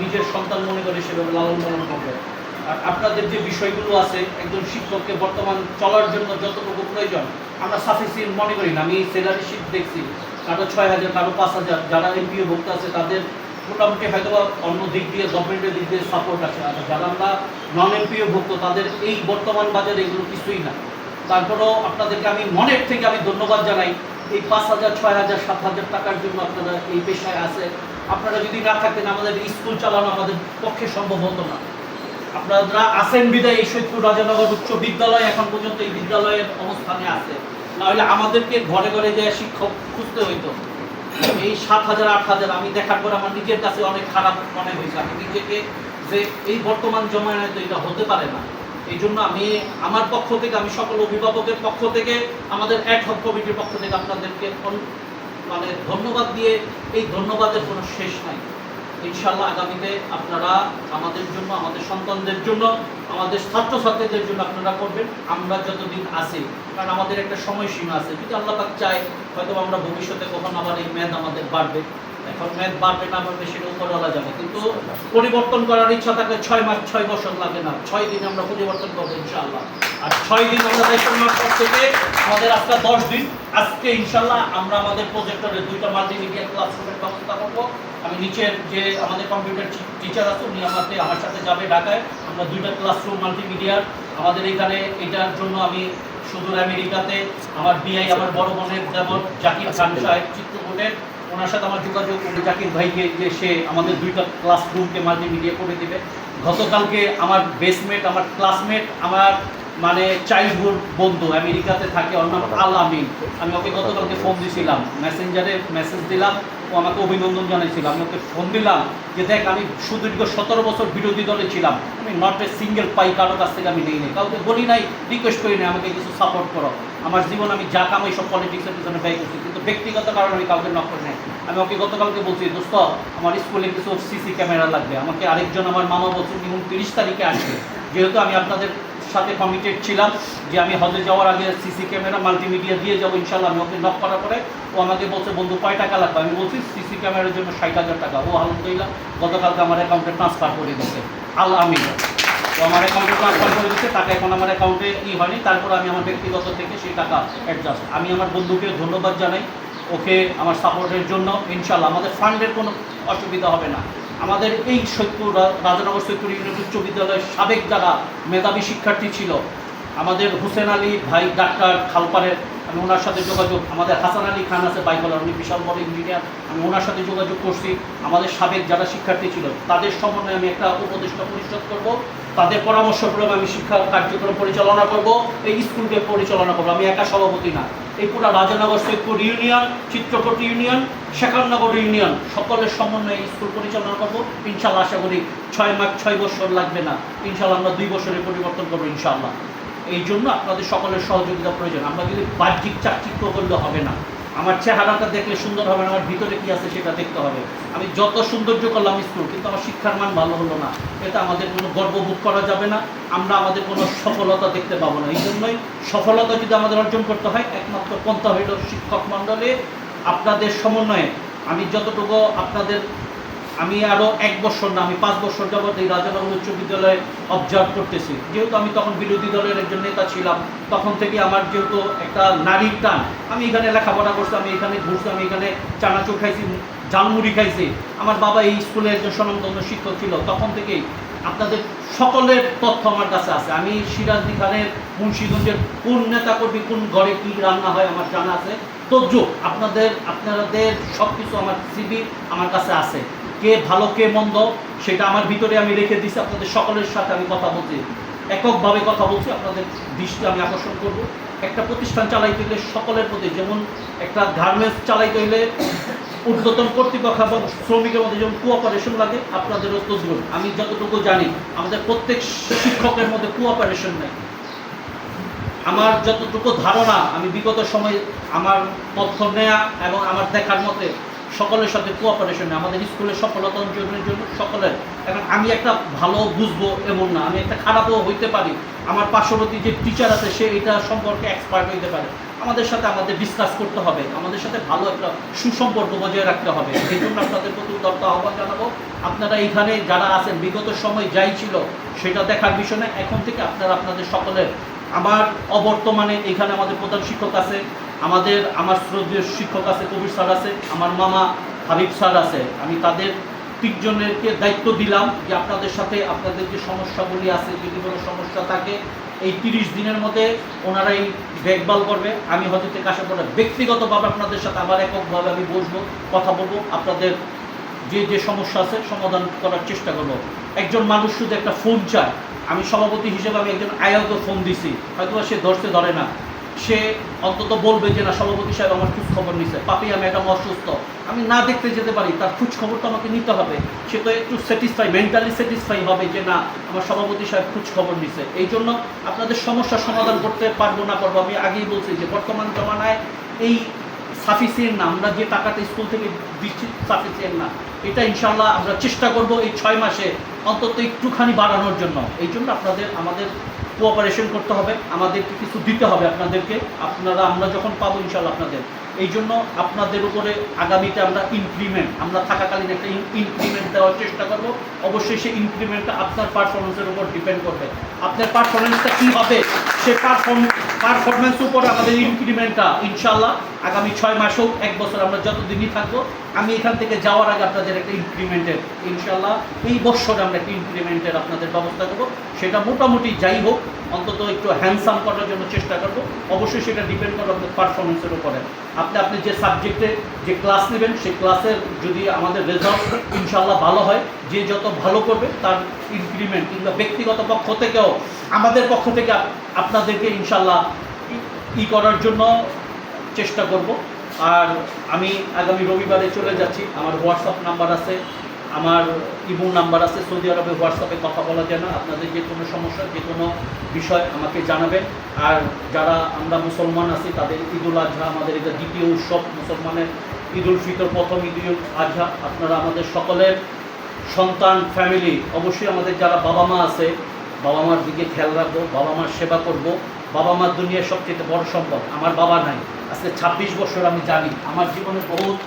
নিজের সন্তান মনে করে সেভাবে লালন পালন করবে। আর আপনাদের যে বিষয়গুলো আছে একজন শিক্ষককে বর্তমান চলার জন্য যতটুকু প্রয়োজন আমরা সাফিসিয়েন্ট মনে করি না। আমি স্যালারি শিট দেখছি, কারো 6,000, কারো 5,000, যারা এমপিও ভোক্তা আছে তাদের মোটামুটি হয়তো অন্য দিক দিয়ে গভর্নমেন্টের দিক দিয়ে সাপোর্ট আছে। আর যারা আমরা নন এমপিও ভুক্ত তাদের এই বর্তমান বাজারে এগুলো কিছুই না। তারপরেও আপনাদেরকে আমি মনের থেকে আমি ধন্যবাদ জানাই, এই 5,000, 6,000, 7,000 টাকার জন্য আপনারা এই পেশায় আছে। আপনারা যদি না থাকতেন আমাদের স্কুল চালানো আমাদের পক্ষে সম্ভব হতো না। আপনারা আছেন বিদায় এই সৈয়দপুর রাজানগর উচ্চ বিদ্যালয় এখন পর্যন্ত এই বিদ্যালয়ের অবস্থানে আছে, নাহলে আমাদেরকে ঘরে ঘরে যে শিক্ষক খুঁজতে হইতো। এই 7,000, 8,000 আমি দেখার পর আমার নিজের কাছে অনেক খারাপ মনে হয়েছে। আমি নিজেকে যে এই বর্তমান জমানায় তো এটা হতে পারে না। এই জন্য আমি আমার পক্ষ থেকে, আমি সকল অভিভাবকের পক্ষ থেকে, আমাদের অ্যাডহক কমিটির পক্ষ থেকে আপনাদেরকে মানে ধন্যবাদ দিয়ে এই ধন্যবাদের কোনো শেষ নাই। ইনশাআল্লাহ আগামীতে আপনারা আমাদের জন্য, আমাদের সন্তানদের জন্য, আমাদের ছাত্রছাত্রীদের জন্য আপনারা করবেন। আমরা যতদিন আছি, কারণ আমাদের একটা সময়সীমা আছে, যদি আল্লাহ পাক চায় হয়তো আমরা ভবিষ্যতে কখন আবার এই মেয়াদ আমাদের বাড়বে। এখন মেয়াদ বাড়বে না বাড়বে সেটা উপরে বলা যাবে, কিন্তু পরিবর্তন করার ইচ্ছা থাকলে 6 মাস 6 বছর লাগে না, 6 দিন আমরা পরিবর্তন করবো ইনশাআল্লাহ। আর 6 দিন আমরা দায়িত্ব নেওয়ার পর থেকে আমাদের আজকে 10 দিন, আজকে ইনশাআল্লাহ আমরা আমাদের প্রজেক্টরে 2টা মাল্টিমিডিয়া ক্লাসরুমের ব্যবস্থা করবো। আমি নিচের যে আমাদের কম্পিউটার টিচার আছে উনি আমার সাথে যাবে ঢাকায়। আমরা 2টা ক্লাসরুম মাল্টিমিডিয়ার আমাদের এখানে, এটার জন্য আমি সুদূর আমেরিকাতে আমার বিআই, আমার বড় বোনের যেমন জাকির খান সাহেব চিত্রকূটের, ওনার সাথে আমার যোগাযোগ, জাকির ভাইকে যে সে আমাদের 2টা ক্লাসরুমকে মাল্টিমিডিয়া করে দিবে। গতকালকে আমার বেসমেট, আমার ক্লাসমেট, আমার মানে চাইল্ডহুড বন্ধু আমেরিকাতে থাকে, ওর নাম আল আমিন, আমি ওকে গতকালকে ফোন দিয়েছিলাম, মেসেঞ্জারে মেসেজ দিলাম, ও আমাকে অভিনন্দন জানাইছিল। আমি ওকে ফোন দিলাম যে দেখ আমি সুদীর্ঘ 17 বছর বিরোধী দলে ছিলাম, আমি নট এ সিঙ্গেল পাই কারোর কাছ থেকে আমি নেই নাই, কাউকে বলি নাই, রিকোয়েস্ট করি নাই আমাকে কিছু সাপোর্ট করো। আমার জীবন আমি যা কামাই সব পলিটিক্সের পিছনে ব্যয় করছি, কিন্তু ব্যক্তিগত কারণে আমি কাউকে নক করি নাই। আমি ওকে গতকালকে বলছি, দোস্ত আমার স্কুলে কিছু সিসি ক্যামেরা লাগবে, আমাকে আরেকজন আমার মামা বলছেন 29 তারিখে আসবে, যেহেতু আমি আপনাদের সাথে কমিটেড ছিলাম যে আমি হজে যাওয়ার আগে সিসি ক্যামেরা মাল্টিমিডিয়া দিয়ে যাবো ইনশাল্লাহ। আমি ওকে নক করার পরে ও আমাকে বলছে বন্ধু কয় টাকা লাগবে, আমি বলছি সিসি ক্যামেরার জন্য 60,000 টাকা। ও আলহামদুলিল্লাহ গতকালকে আমার অ্যাকাউন্টে ট্রান্সফার করে দিচ্ছে, আল আমিন, ও আমার অ্যাকাউন্টে ট্রান্সফার করে দিচ্ছে, টাকা এখন আমার অ্যাকাউন্টে হয়নি। তারপর আমি আমার ব্যক্তিগত থেকে সেই টাকা অ্যাডজাস্ট। আমি আমার বন্ধুকে ধন্যবাদ জানাই ওকে আমার সাপোর্টের জন্য। ইনশাল্লাহ আমাদের ফান্ডের কোনো অসুবিধা হবে না। আমাদের এই সৈয়দপুর রাজানগর সৈয়দপুর ইউনিয়ন উচ্চ বিদ্যালয়ের সাবেক যারা মেধাবী শিক্ষার্থী ছিল, আমাদের হুসেন আলী ভাই ডাক্তার খালপাড়ের, আমি ওনার সাথে যোগাযোগ, আমাদের হাসান আলী খান আছে বাইকলার, উনি বিশাল বড় ইঞ্জিনিয়ার, আমি ওনার সাথে যোগাযোগ করছি। আমাদের সাবেক যারা শিক্ষার্থী ছিল তাদের সমন্বয়ে আমি একটা উপদেষ্টা পরিষদ করব, তাদের পরামর্শক্রমে আমি শিক্ষা কার্যক্রম পরিচালনা করব, এই স্কুলকে পরিচালনা করবো। আমি একা সভাপতি না, এই পুরো Rajanagar Syedpur union, Chitrakoot union, Shekhannagar union সকলের সমন্বয়ে স্কুল পরিচালনা করবো ইনশাল্লাহ। আশা করি 6 মাস 6 বছর লাগবে না, ইনশাল্লাহ আমরা 2 বছরে পরিবর্তন করবো ইনশাল্লাহ। এই জন্য আপনাদের সকলের সহযোগিতা প্রয়োজন। আমরা যদি বাহ্যিক চাকচিক্য করলে হবে না, আমার চেহারাটা দেখলে সুন্দর হবে না, আমার ভিতরে কী আছে সেটা দেখতে হবে। আমি যত সৌন্দর্য করলাম স্কুল, কিন্তু আমার শিক্ষার মান ভালো হলো না, এটা আমাদের কোনো গর্ববোধ করা যাবে না, আমরা আমাদের কোনো সফলতা দেখতে পাবো না। এই জন্যই সফলতা যদি আমাদের অর্জন করতে হয় একমাত্র পন্থা হইল শিক্ষক মণ্ডলে আপনাদের সমন্বয়ে। আমি যতটুকু আপনাদের, আমি আরও 1 বছর না, আমি 5 বছর যাবত এই রাজানগর উচ্চ বিদ্যালয়ে অবজার্ভ করতেছি। যেহেতু আমি তখন বিরোধী দলের একজন নেতা ছিলাম, তখন থেকে আমার যেহেতু একটা নারীর টান, আমি এখানে লেখাপড়া করছি, আমি এখানে ঘুরছি, আমি এখানে চানাচুর খাইছি, ঝালমুড়ি খাইছি। আমার বাবা এই স্কুলে একজন স্বনামধন্য শিক্ষক ছিল, তখন থেকেই আপনাদের সকলের তথ্য আমার কাছে আছে। আমি সিরাজদি খানের মুন্সিগঞ্জের কোন নেতা কর্মী কোন ঘরে কী রান্না হয় আমার জানা আছে, তদ্রুপ আপনাদের সব কিছু আমার সিবি আমার কাছে আছে, কে ভালো কে মন্দ সেটা আমার ভিতরে আমি রেখে দিচ্ছি। আপনাদের সকলের সাথে আমি কথা বলছি, এককভাবে কথা বলছি, আপনাদের দৃষ্টি আমি আকর্ষণ করব। একটা প্রতিষ্ঠান চালাইতে হলে সকলের প্রতি, যেমন একটা গার্মেন্টস চালাইতে হলে ঊর্ধ্বতন কর্তৃপক্ষ এবং শ্রমিকের মধ্যে যেমন কোঅপারেশন লাগে, আপনাদেরও তদ্রুপ। আমি যতটুকু জানি আমাদের প্রত্যেক শিক্ষকের মধ্যে কোঅপারেশন নেই। আমার যতটুকু ধারণা, আমি বিগত সময়ে আমার তথ্য নেয়া এবং আমার দেখার মতে সকলের সাথে কোঅপারেশন, আমাদের স্কুলের সফলতা অর্জনের জন্য সকলের। এখন আমি একটা ভালো বুঝবো এমন না, আমি একটা খারাপও হইতে পারি, আমার পার্শ্ববর্তী যে টিচার আছে সে এটা সম্পর্কে এক্সপার্ট হইতে পারে, আমাদের সাথে আমাদের ডিসকাস করতে হবে, আমাদের সাথে ভালো একটা সুসম্পর্ক বজায় রাখতে হবে। এই জন্য আপনাদের প্রতি উদাত্ত আহ্বান জানাবো, আপনারা এইখানে যারা আছেন বিগত সময় যাই ছিল সেটা দেখার বিষয় না, এখন থেকে আপনারা আপনাদের সকলের, আমার অবর্তমানে এখানে আমাদের প্রধান শিক্ষক আছে, আমার শ্রদ্ধেয় শিক্ষক আছে, কবির স্যার আছে, আমার মামা হাবিব স্যার আছে, আমি তাদের তিনজনেরকে দায়িত্ব দিলাম যে আপনাদের সাথে আপনাদের যে সমস্যাগুলি আছে, যদি কোনো সমস্যা থাকে এই 30 দিনের মধ্যে ওনারাই দেখভাল করবে। আমি হয়তো থেকে আশা করে ব্যক্তিগতভাবে আপনাদের সাথে আবার এককভাবে আমি বসবো, কথা বলবো, আপনাদের যে সমস্যা আছে সমাধান করার চেষ্টা করবো। একজন মানুষ শুধু একটা ফোন চায়, আমি সভাপতি হিসেবে আমি একজন আয়াকে ফোন দিছি, হয়তো সে ধরে না, সে অন্তত বলবে যে না সভাপতি সাহেব আমার খোঁজ খবর নিছে, পাপি আমি একটা অসুস্থ, আমি না দেখতে যেতে পারি, তার খোঁজ খবর তো আমাকে নিতে হবে, সে তো একটু মেন্টালি স্যাটিসফাই হবে যে না আমার সভাপতি সাহেব খোঁজ খবর নিছে। এই জন্য আপনাদের সমস্যার সমাধান করতে পারবো না পারবো, আমি আগেই বলছি যে বর্তমান জমানায় এই সাফিসিয়েন্ট না, আমরা যে টাকাটা স্কুল থেকে দিচ্ছি সাফিসিয়েন্ট না, এটা ইনশাল্লাহ আমরা চেষ্টা করব এই 6 মাসে অন্তত একটুখানি বাড়ানোর জন্য। এই জন্য আমাদের কোঅপারেশন করতে হবে, আমাদেরকে কিছু দিতে হবে আপনাদেরকে, আমরা যখন পাবো ইনশাল্লাহ আপনাদের। এই জন্য আপনাদের উপরে আগামীতে আমরা থাকাকালীন একটা ইনক্রিমেন্ট দেওয়ার চেষ্টা করব। অবশ্যই সেই ইনক্রিমেন্টটা আপনার পারফরমেন্সের উপর ডিপেন্ড করবে, আপনার পারফরমেন্সটা কী হবে সে পারফরমেন্স উপরে আমাদের ইনক্রিমেন্টটা ইনশাল্লাহ আগামী 6 মাস হোক 1 বছর, আমরা যতদিনই থাকবো, আমি এখান থেকে যাওয়ার আগে আপনাদের একটা ইনক্রিমেন্টের ইনশাল্লাহ এই বছরে আমরা একটা ইনক্রিমেন্টের আপনাদের ব্যবস্থা করবো। সেটা মোটামুটি যাই হোক অন্তত একটু হ্যান্ডসাম করার জন্য চেষ্টা করবো। অবশ্যই সেটা ডিপেন্ড করবে আপনার পারফরমেন্সের উপরে। আপনি যে সাবজেক্টে যে ক্লাস নেবেন সেই ক্লাসের যদি আমাদের রেজাল্ট ইনশাল্লাহ ভালো হয়, যে যত ভালো করবে তার ইনক্রিমেন্ট, কিংবা ব্যক্তিগত পক্ষ থেকেও আমাদের পক্ষ থেকে আপনাদেরকে ইনশাল্লাহ করার জন্য চেষ্টা করব। আর আমি আগামী রবিবারে চলে যাচ্ছি, আমার হোয়াটসঅ্যাপ নাম্বার আছে, আমার ইমো নাম্বার আছে, সৌদি আরবে হোয়াটসঅ্যাপে কথা বলা যায় না, আপনাদের যে কোনো সমস্যা যে কোনো বিষয় আমাকে জানাবেন। আর যারা আমরা মুসলমান আছি তাদের ঈদুল আজহা, আমাদের এটা দ্বিতীয় উৎসব, মুসলমানের ঈদুল ফিতর প্রথম ঈদুল আজহা, আপনারা আমাদের সকলের সন্তান ফ্যামিলি, অবশ্যই আমাদের যারা বাবা মা আছে বাবা মার দিকে খেয়াল রাখবো, বাবা মার সেবা করব। বাবা মার দুনিয়ার সবচেয়ে বড় সম্পদ। আমার বাবা নাই, আজকে 26 বছর আমি জানি আমার জীবনে বহুত